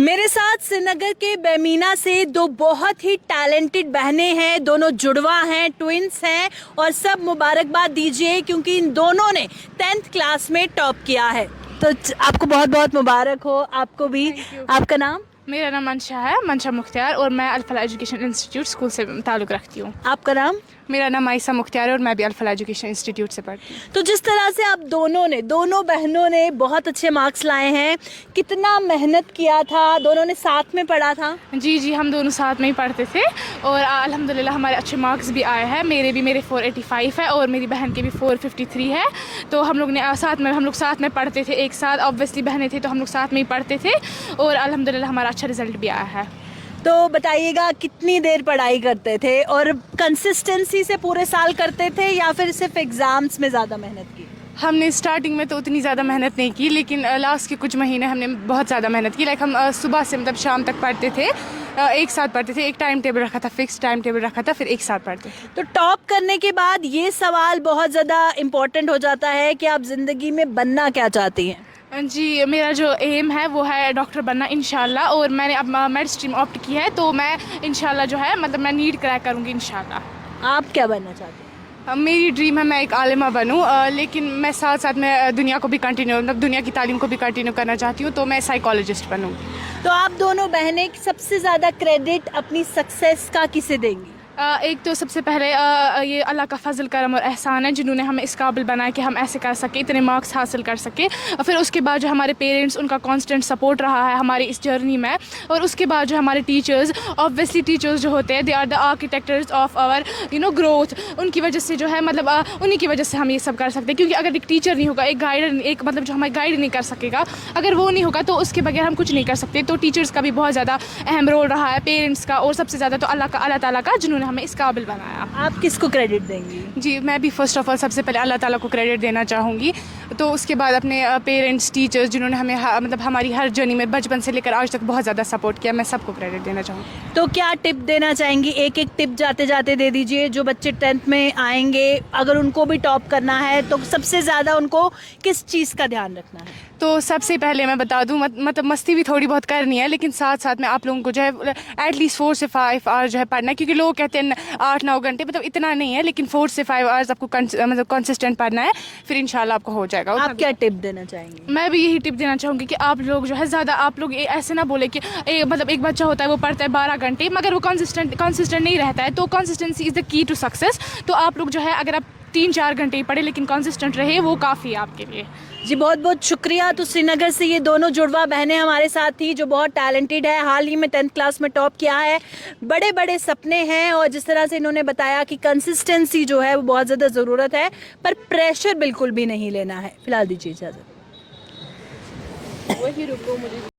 میرے ساتھ سری نگر کے بیمینا سے دو بہت ہی ٹیلنٹڈ بہنیں ہیں, دونوں جڑواں ہیں, ٹوئنس ہیں, اور سب مبارکباد دیجیے کیونکہ ان دونوں نے 10th کلاس میں ٹاپ کیا ہے. تو آپ کو بہت بہت مبارک ہو. آپ کو بھی. آپ کا نام؟ میرا نام منشا ہے, منشا مختار, اور میں الفلاح ایجوکیشن انسٹیٹیوٹ اسکول سے تعلق رکھتی ہوں. آپ کا نام؟ میرا نام عائشہ مختار ہے اور میں بھی الفلاح ایجوکیشن انسٹیٹیوٹ سے پڑھتی ہوں. تو جس طرح سے آپ دونوں بہنوں نے بہت اچھے مارکس لائے ہیں, کتنا محنت کیا تھا؟ دونوں نے ساتھ میں پڑھا تھا؟ جی ہم دونوں ساتھ میں ہی پڑھتے تھے اور الحمدللہ ہمارے اچھے مارکس بھی آئے ہیں. میرے 485 ہے اور میری بہن کے بھی 453 ہے. تو ہم لوگ ساتھ میں پڑھتے تھے ایک ساتھ. obviously بہنیں تھے تو ہم لوگ ساتھ میں ہی پڑھتے تھے اور الحمدللہ ہمارا اچھا رزلٹ بھی آیا ہے. تو بتائیے گا کتنی دیر پڑھائی کرتے تھے اور کنسسٹنسی سے پورے سال کرتے تھے یا پھر صرف ایگزامس میں زیادہ محنت کی؟ ہم نے اسٹارٹنگ میں تو اتنی زیادہ محنت نہیں کی, لیکن لاسٹ کے کچھ مہینے ہم نے بہت زیادہ محنت کی. ہم صبح سے شام تک پڑھتے تھے, ایک ساتھ پڑھتے تھے. ایک ٹائم ٹیبل رکھا تھا, فکس ٹائم ٹیبل رکھا تھا, پھر ایک ساتھ پڑھتے تھے. تو ٹاپ کرنے کے بعد یہ سوال بہت زیادہ امپورٹنٹ ہو جاتا ہے کہ آپ زندگی میں بننا کیا چاہتی ہیں؟ جی میرا جو ایم ہے وہ ہے ڈاکٹر بننا انشاءاللہ, اور میں نے اب میڈ اسٹریم آپٹ کی ہے تو میں انشاءاللہ جو ہے میں نیٹ کریک کروں گی انشاءاللہ. آپ کیا بننا چاہتے ہیں؟ میری ڈریم ہے میں ایک عالمہ بنوں, لیکن میں ساتھ میں دنیا کو بھی دنیا کی تعلیم کو بھی کنٹینیو کرنا چاہتی ہوں, تو میں سائیکالوجسٹ بنوں. تو آپ دونوں بہنیں سب سے زیادہ کریڈٹ اپنی سکسیس کا کسے دیں گی؟ ایک تو سب سے پہلے یہ اللہ کا فضل کرم اور احسان ہے جنہوں نے ہمیں اس قابل بنایا کہ ہم ایسے کر سکیں, اتنے مارکس حاصل کر سکیں. پھر اس کے بعد جو ہمارے پیرنٹس, ان کا کانسٹنٹ سپورٹ رہا ہے ہماری اس جرنی میں. اور اس کے بعد جو ہمارے ٹیچرز, obviously ٹیچرز جو ہوتے ہیں, they are the architects of our growth. ان کی وجہ سے جو ہے انہیں کی وجہ سے ہم یہ سب کر سکتے ہیں, کیونکہ اگر ایک ٹیچر نہیں ہوگا, ایک گائیڈر جو ہمیں گائیڈ نہیں کر سکے گا, اگر وہ نہیں ہوگا تو اس کے بغیر ہم کچھ نہیں کر سکتے. تو ٹیچرز کا بھی بہت زیادہ اہم رول رہا ہے, پیرنٹس کا, اور سب سے زیادہ تو اللہ تعالیٰ کا جنہوں نے ہمیں اس قابل بنایا. آپ کس کو کریڈٹ دیں گی؟ جی میں بھی فرسٹ آف آل سب سے پہلے اللہ تعالیٰ کو کریڈٹ دینا چاہوں گی. تو اس کے بعد اپنے پیرنٹس, ٹیچرز جنہوں نے ہمیں ہماری ہر جرنی میں بچپن سے لے کر آج تک بہت زیادہ سپورٹ کیا, میں سب کو کریڈٹ دینا چاہوں گی. تو کیا ٹپ دینا چاہیں گی؟ ایک ٹپ جاتے دے دیجئے. جو بچے 10th میں آئیں گے, اگر ان کو بھی ٹاپ کرنا ہے تو سب سے زیادہ ان کو کس چیز کا دھیان رکھنا ہے؟ تو سب سے پہلے میں بتا دوں, مستی بھی تھوڑی بہت کرنی ہے, لیکن ساتھ میں آپ لوگوں کو جو ہے ایٹ لیسٹ 4 سے 5 آورس جو ہے پڑھنا ہے. کیونکہ لوگ کہتے ہیں 8-9 گھنٹے, اتنا نہیں ہے, لیکن 4 سے 5 آورس آپ کو کنسسٹنٹ پڑھنا ہے, پھر انشاءاللہ آپ کو ہو جائے گا. آپ کیا ٹپ دینا چاہیں گے؟ میں بھی یہی ٹپ دینا چاہوں گی کہ آپ لوگ جو ہے زیادہ, آپ لوگ ایسے نہ بولے کہ ایک بچہ ہوتا ہے وہ پڑھتا ہے 12 گھنٹے مگر وہ کنسسٹنٹ نہیں رہتا ہے. تو کنسسٹنسی از دا کی ٹو سکسیس. تو آپ لوگ جو ہے اگر آپ 3-4 گھنٹے ہی پڑھے لیکن کنسسٹنٹ رہے, وہ کافی ہے آپ کے لیے. جی بہت بہت شکریہ. تو سری نگر سے یہ دونوں جڑواں بہنیں ہمارے ساتھ تھی جو بہت ٹیلنٹڈ ہے, حال ہی میں 10th کلاس میں ٹاپ کیا ہے. بڑے سپنے ہیں, اور جس طرح سے انہوں نے بتایا کہ کنسسٹنسی جو ہے وہ بہت زیادہ ضرورت ہے, پر پریشر بالکل بھی نہیں لینا ہے. فی الحال دیجیے اجازت.